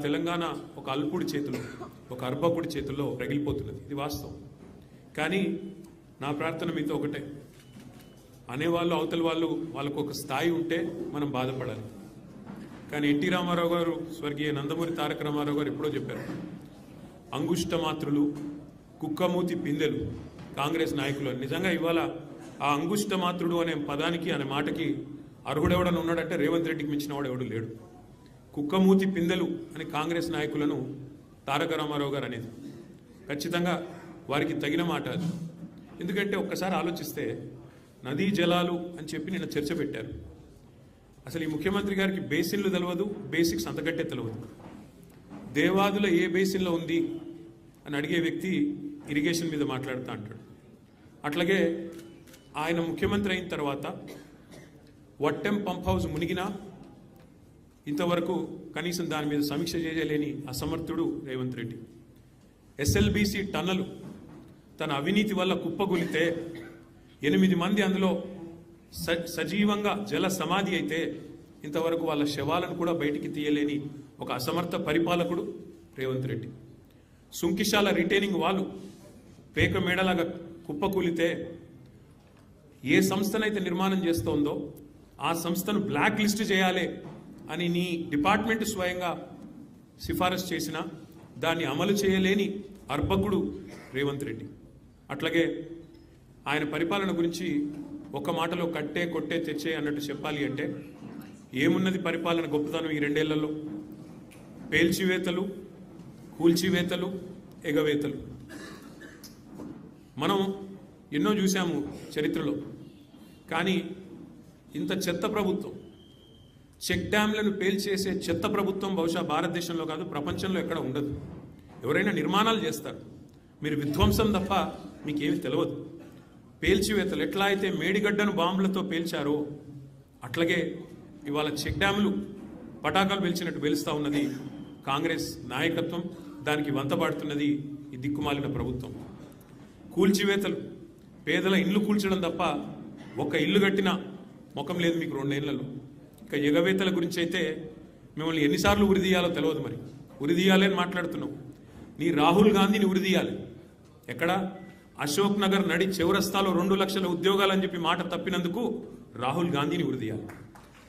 తెలంగాణ ఒక అల్పుడి చేతిలో, ఒక అర్భకుడి చేతుల్లో రగిలిపోతున్నది. ఇది వాస్తవం. కానీ నా ప్రార్థన మీతో ఒకటే, అనేవాళ్ళు అవతల వాళ్ళకు ఒక స్థాయి ఉంటే మనం బాధపడాలి. కానీ ఎన్టీ రామారావు గారు, స్వర్గీయ నందమూరి తారక రామారావు గారు ఎప్పుడో చెప్పారు, అంగుష్ట మాత్రులు, కుక్కమూతి పిందెలు కాంగ్రెస్ నాయకులు. నిజంగా ఇవాళ ఆ అంగుష్ట మాత్రుడు అనే పదానికి, అనే మాటకి అర్హుడెవడని ఉన్నాడంటే రేవంత్ రెడ్డికి మించిన వాడు ఎవడు లేడు. కుక్కమూతి పిందెలు అని కాంగ్రెస్ నాయకులను తారక రామారావు గారు అనేది ఖచ్చితంగా వారికి తగిన మాట అది. ఎందుకంటే ఒక్కసారి ఆలోచిస్తే నదీ జలాలు అని చెప్పి నిన్న చర్చ పెట్టారు. అసలు ఈ ముఖ్యమంత్రి గారికి బేసిన్లు తెలియదు, బేసిక్స్ అంతకంటే తెలియదు. దేవాదుల ఏ బేసిన్లో ఉంది అని అడిగే వ్యక్తి ఇరిగేషన్ మీద మాట్లాడుతూ అంటాడు. అట్లాగే ఆయన ముఖ్యమంత్రి అయిన తర్వాత వట్టెం పంప్ హౌస్ మునిగినా ఇంతవరకు కనీసం దాని మీద సమీక్ష చేయలేని అసమర్థుడు రేవంత్ రెడ్డి. ఎస్ఎల్బీసీ టన్నలు తన అవినీతి వల్ల కుప్పగొలితే 8 మంది అందులో సజీవంగా జల సమాధి అయితే ఇంతవరకు వాళ్ళ శవాలను కూడా బయటికి తీయలేని ఒక అసమర్థ పరిపాలకుడు రేవంత్ రెడ్డి. సుంకిశాల రిటైనింగ్ వాళ్ళు పేక మేడలాగా కుప్పకూలితే ఏ సంస్థనైతే నిర్మాణం చేస్తోందో ఆ సంస్థను బ్లాక్ లిస్ట్ చేయాలి అని నీ డిపార్ట్మెంట్ స్వయంగా సిఫారసు చేసినా దాన్ని అమలు చేయలేని అర్భకుడు రేవంత్ రెడ్డి. అట్లాగే ఆయన పరిపాలన గురించి ఒక మాటలో కట్టే కొట్టే తెచ్చే అన్నట్టు చెప్పాలి అంటే ఏమున్నది పరిపాలన గొప్పతనం ఈ 2 ఏళ్లలో? పేల్చివేతలు, కూల్చివేతలు, ఎగవేతలు. మనం ఎన్నో చూసాము చరిత్రలో. కానీ ఇంత చెత్త ప్రభుత్వం, చెక్ డ్యాంలను పేల్చేసే చెత్త ప్రభుత్వం బహుశా భారతదేశంలో కాదు, ప్రపంచంలో ఎక్కడ ఉండదు. ఎవరైనా నిర్మాణాలు చేస్తారు, మీరు విధ్వంసం తప్ప మీకేమి తెలియదు. పేల్చివేతలు ఎట్లా అయితే మేడిగడ్డను బాంబులతో పేల్చారో అట్లాగే ఇవాళ చెక్ డ్యాములు పటాకాలు పేల్చినట్టు పేలుస్తూ ఉన్నది కాంగ్రెస్ నాయకత్వం. దానికి వంతపాడుతున్నది ఈ దిక్కుమాలిన ప్రభుత్వం. కూల్చివేతలు, పేదల ఇల్లు కూల్చడం తప్ప ఒక్క ఇల్లు కట్టిన ముఖం లేదు మీకు 2 ఏళ్లలో. ఇక ఎగవేతల గురించి అయితే మిమ్మల్ని ఎన్నిసార్లు ఉరిదీయాలో తెలియదు. మరి ఉరిదీయాలి అని మాట్లాడుతున్నావు. నీ రాహుల్ గాంధీని ఉరిదీయాలి. ఎక్కడ? అశోక్ నగర్ నడి చౌరస్తాలో 2 లక్షల ఉద్యోగాలు అని చెప్పి మాట తప్పినందుకు రాహుల్ గాంధీని ఉరిదీయాలి.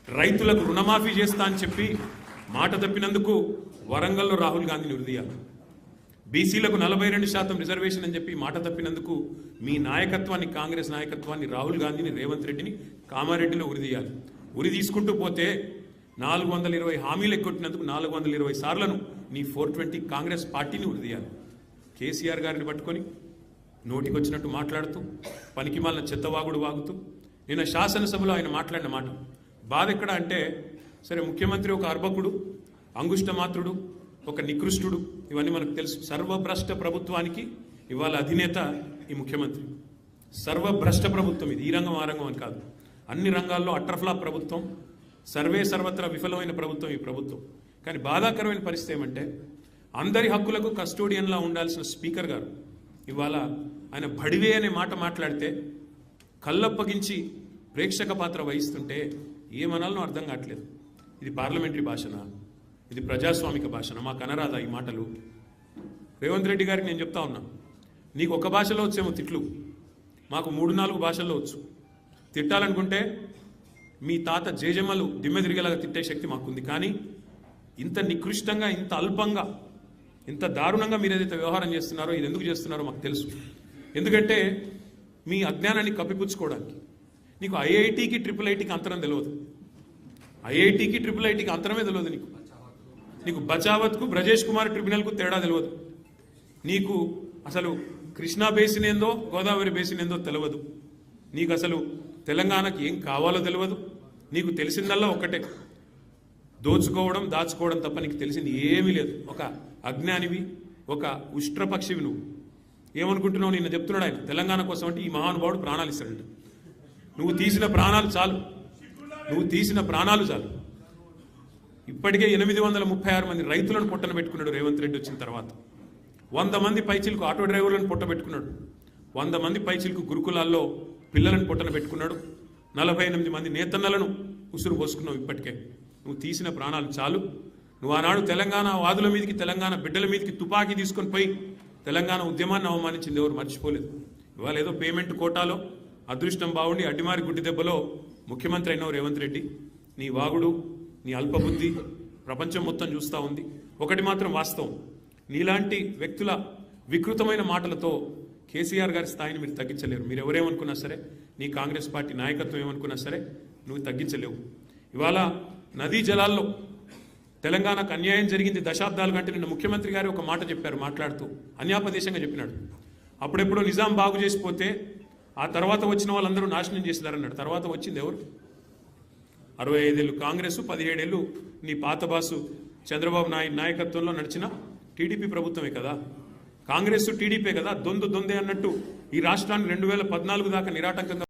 రైతులకు రుణమాఫీ చేస్తా అని చెప్పి మాట తప్పినందుకు వరంగల్లో రాహుల్ గాంధీని ఉరిదీయాలి. బీసీలకు 42% రిజర్వేషన్ అని చెప్పి మాట తప్పినందుకు మీ నాయకత్వాన్ని, కాంగ్రెస్ నాయకత్వాన్ని, రాహుల్ గాంధీని, రేవంత్ రెడ్డిని కామారెడ్డిలో ఉరిదీయాలి. ఉరి తీసుకుంటూ పోతే 420 హామీలు ఎక్కొట్టినందుకు 420 సార్లను నీ 420 కాంగ్రెస్ పార్టీని ఉరిదీయాలి. కేసీఆర్ గారిని పట్టుకొని నోటికొచ్చినట్టు మాట్లాడుతూ, పనికిమాలిన చెత్తవాగుడు వాగుతూ, నిన్న శాసనసభలో ఆయన మాట్లాడిన మాట బాధ ఎక్కడ అంటే, సరే ముఖ్యమంత్రి ఒక అర్భకుడు, అంగుష్టమాత్రుడు, ఒక నికృష్టుడు, ఇవన్నీ మనకు తెలుసు. సర్వభ్రష్ట ప్రభుత్వానికి ఇవాళ అధినేత ఈ ముఖ్యమంత్రి. సర్వభ్రష్ట ప్రభుత్వం ఇది. ఈ రంగం ఆ రంగం అని కాదు, అన్ని రంగాల్లో అట్రఫ్లా ప్రభుత్వం, సర్వత్రా విఫలమైన ప్రభుత్వం ఈ ప్రభుత్వం. కానీ బాధాకరమైన పరిస్థితి ఏమంటే, అందరి హక్కులకు కస్టోడియన్లా ఉండాల్సిన స్పీకర్ గారు ఇవాళ ఆయన బడివే అనే మాట మాట్లాడితే కళ్ళప్పగించి ప్రేక్షక పాత్ర వహిస్తుంటే ఏమనాలనో అర్థం కావట్లేదు. ఇది పార్లమెంటరీ భాషనా? ఇది ప్రజాస్వామిక భాషనా? మాకు అనరాదా ఈ మాటలు? రేవంత్ రెడ్డి గారికి నేను చెప్తా ఉన్నా, నీకు ఒక భాషలో వచ్చేమో తిట్లు, మాకు 3-4 భాషల్లో వచ్చు. తిట్టాలనుకుంటే మీ తాత జేజమ్మలు దిమ్మె తిరిగేలాగా తిట్టే శక్తి మాకుంది. కానీ ఇంత నికృష్టంగా, ఇంత అల్పంగా, ఇంత దారుణంగా మీరు ఏదైతే వ్యవహారం చేస్తున్నారో, ఇది ఎందుకు చేస్తున్నారో మాకు తెలుసు. ఎందుకంటే మీ అజ్ఞానాన్ని కప్పిపుచ్చుకోవడానికి. నీకు ఐఐటికి IIITకి అంతరం తెలియదు. ఐఐటికి IIITకి అంతరమే తెలియదు. నీకు బచావత్కు, బ్రజేష్ కుమార్ ట్రిబ్యునల్కు తేడా తెలియదు. నీకు అసలు కృష్ణా బేసిన్ ఏందో, గోదావరి బేసిన్ ఏందో తెలియదు. నీకు అసలు తెలంగాణకి ఏం కావాలో తెలియదు. నీకు తెలిసిందల్లా ఒక్కటే, దోచుకోవడం, దాచుకోవడం తప్ప నీకు తెలిసింది ఏమీ లేదు. ఒక అజ్ఞానివి, ఒక ఉష్ట్రపక్షివి. నువ్వు ఏమనుకుంటున్నావు? నిన్న చెప్తున్నాడు ఆయన, తెలంగాణ కోసం అంటే ఈ మహానుభావుడు ప్రాణాలు ఇస్తాడంట. నువ్వు తీసిన ప్రాణాలు చాలు, నువ్వు తీసిన ప్రాణాలు చాలు. ఇప్పటికే 836 మంది రైతులను పొట్టన పెట్టుకున్నాడు రేవంత్ రెడ్డి వచ్చిన తర్వాత. 100 మంది పైచిలకు ఆటో డ్రైవర్లను పొట్ట పెట్టుకున్నాడు. 100 మంది పైచిలకు గురుకులాల్లో పిల్లలను పొట్టన పెట్టుకున్నాడు. 48 మంది నేతన్నలను ఉసురు పోసుకున్నావు. ఇప్పటికే నువ్వు తీసిన ప్రాణాలు చాలు. నువ్వు ఆనాడు తెలంగాణ వాదుల మీదకి, తెలంగాణ బిడ్డల మీదకి తుపాకీ తీసుకొని పోయి తెలంగాణ ఉద్యమాన్ని అవమానించింది ఎవరు మర్చిపోలేదు. ఇవాళ ఏదో పేమెంట్ కోటాలో అదృష్టం బాగుండి అడ్డిమారి గుడ్డి దెబ్బలో ముఖ్యమంత్రి అయినవు రేవంత్ రెడ్డి. నీ వాగుడు, నీ అల్పబుద్ధి ప్రపంచం మొత్తం చూస్తూ ఉంది. ఒకటి మాత్రం వాస్తవం, నీలాంటి వ్యక్తుల వికృతమైన మాటలతో కేసీఆర్ గారి స్థాయిని మీరు తగ్గించలేరు. మీరు ఎవరేమనుకున్నా సరే, నీ కాంగ్రెస్ పార్టీ నాయకత్వం ఏమనుకున్నా సరే నువ్వు తగ్గించలేవు. ఇవాళ నదీ జలాల్లో తెలంగాణకు అన్యాయం జరిగింది దశాబ్దాల కంటే. నిన్న ముఖ్యమంత్రి గారు ఒక మాట చెప్పారు, మాట్లాడుతూ అన్యాపదేశంగా చెప్పినాడు. అప్పుడెప్పుడో నిజాం బాగు చేసిపోతే ఆ తర్వాత వచ్చిన వాళ్ళందరూ నాశనం చేసినారన్నాడు. తర్వాత వచ్చింది ఎవరు? 65 ఏళ్ళు కాంగ్రెస్, 17 ఏళ్ళు నీ పాత బాసు చంద్రబాబు నాయుడు నాయకత్వంలో నడిచిన టీడీపీ ప్రభుత్వమే కదా. కాంగ్రెస్ టీడీపీ కదా, దొందే అన్నట్టు ఈ రాష్ట్రాన్ని 2014 దాకా నిరాటంకంగా